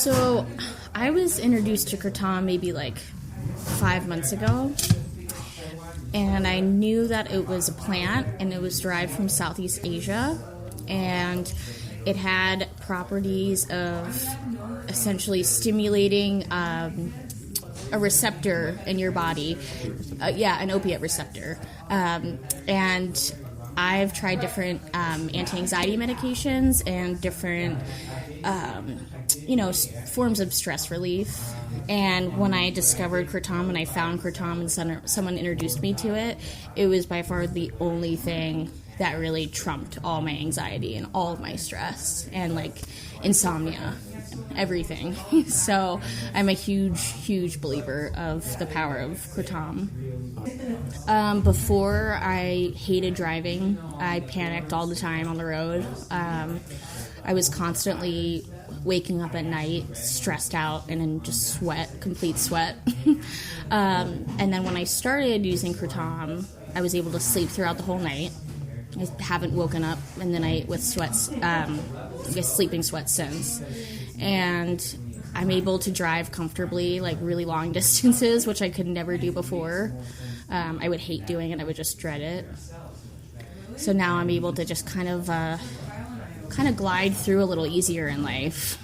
So I was introduced to kratom maybe like 5 months ago, and I knew that it was a plant and it was derived from Southeast Asia, and it had properties of essentially stimulating a receptor in your body, an opiate receptor, and I've tried different anti-anxiety medications and different forms of stress relief. And when I discovered kratom and I found kratom and someone introduced me to it, it was by far the only thing that really trumped all my anxiety and all of my stress and like insomnia, everything. So I'm a huge believer of the power of kratom. Before, I hated driving. I panicked all the time on the road. I was constantly waking up at night, stressed out, and in just complete sweat. And then when I started using kratom, I was able to sleep throughout the whole night. I haven't woken up in the night with sleeping sweats since. And I'm able to drive comfortably, like really long distances, which I could never do before. I would hate doing it. I would just dread it. So now I'm able to just kind of glide through a little easier in life,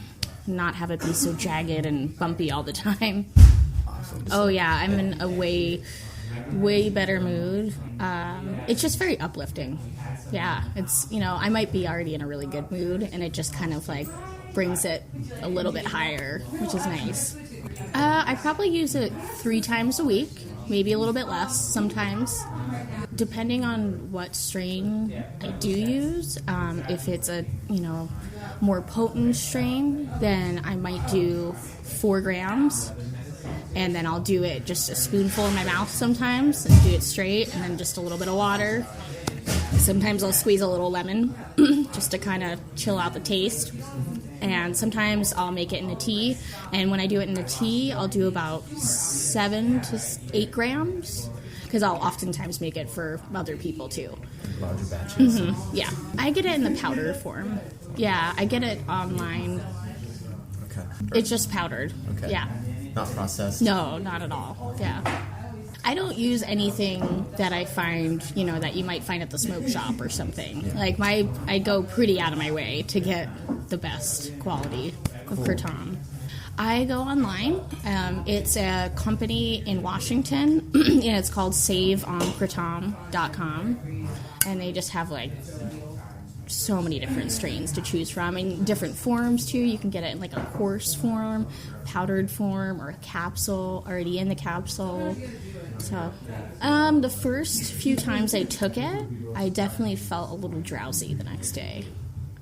not have it be so jagged and bumpy all the time. Awesome. Oh yeah, I'm in a way better mood. It's just very uplifting. Yeah, it's, I might be already in a really good mood, and it just kind of like brings it a little bit higher, which is nice. I probably use it 3 times a week, maybe a little bit less sometimes, depending on what strain I do use. If it's a more potent strain, then I might do 4 grams, and then I'll do it just a spoonful in my mouth sometimes and do it straight, and then just a little bit of water. Sometimes I'll squeeze a little lemon just to kind of chill out the taste. And sometimes I'll make it in a tea. And when I do it in a tea, I'll do about 7 to 8 grams. Because I'll oftentimes make it for other people too. Larger batches. Mm-hmm. Yeah. I get it in the powder form. Yeah, I get it online. Okay. It's just powdered. Okay. Yeah. Not processed? No, not at all. Yeah. I don't use anything that I find, that you might find at the smoke shop or something. Yeah. Like I go pretty out of my way to get the best quality of kratom. I go online. It's a company in Washington, and it's called SaveOnKratom.com, and they just have like so many different strains to choose from, in different forms too. You can get it in like a coarse form, powdered form, or a capsule already in the capsule. So the first few times I took it, I definitely felt a little drowsy the next day.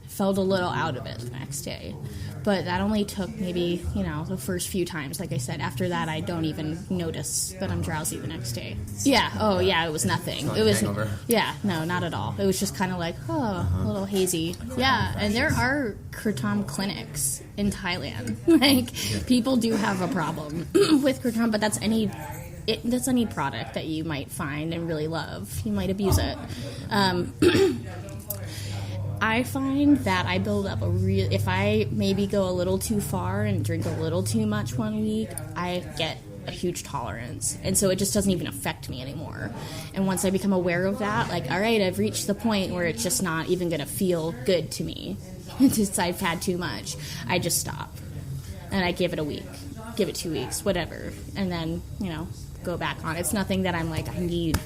I felt a little out of it the next day. But that only took maybe, the first few times. Like I said, after that, I don't even notice that I'm drowsy the next day. Yeah. Oh, yeah. It was nothing. Not it was hangover. Yeah. No, not at all. It was just kind of like, a little hazy. Yeah. And there are kratom clinics in Thailand. Like, people do have a problem with kratom, but that's any product that you might find and really love. You might abuse it. I find that I build up if I maybe go a little too far and drink a little too much one week, I get a huge tolerance. And so it just doesn't even affect me anymore. And once I become aware of that, like, all right, I've reached the point where it's just not even going to feel good to me. Since I've had too much, I just stop. And I give it a week, give it 2 weeks, whatever. And then, go back on. It's nothing that I'm like, I need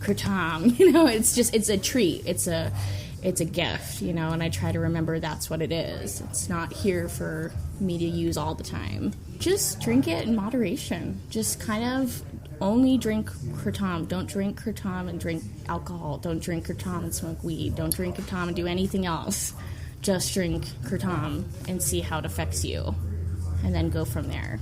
kratom. It's a treat. It's a gift, and I try to remember that's what it is. It's not here for me to use all the time. Just drink it in moderation. Just kind of only drink kratom. Don't drink kratom and drink alcohol. Don't drink kratom and smoke weed. Don't drink kratom and do anything else. Just drink kratom and see how it affects you, and then go from there.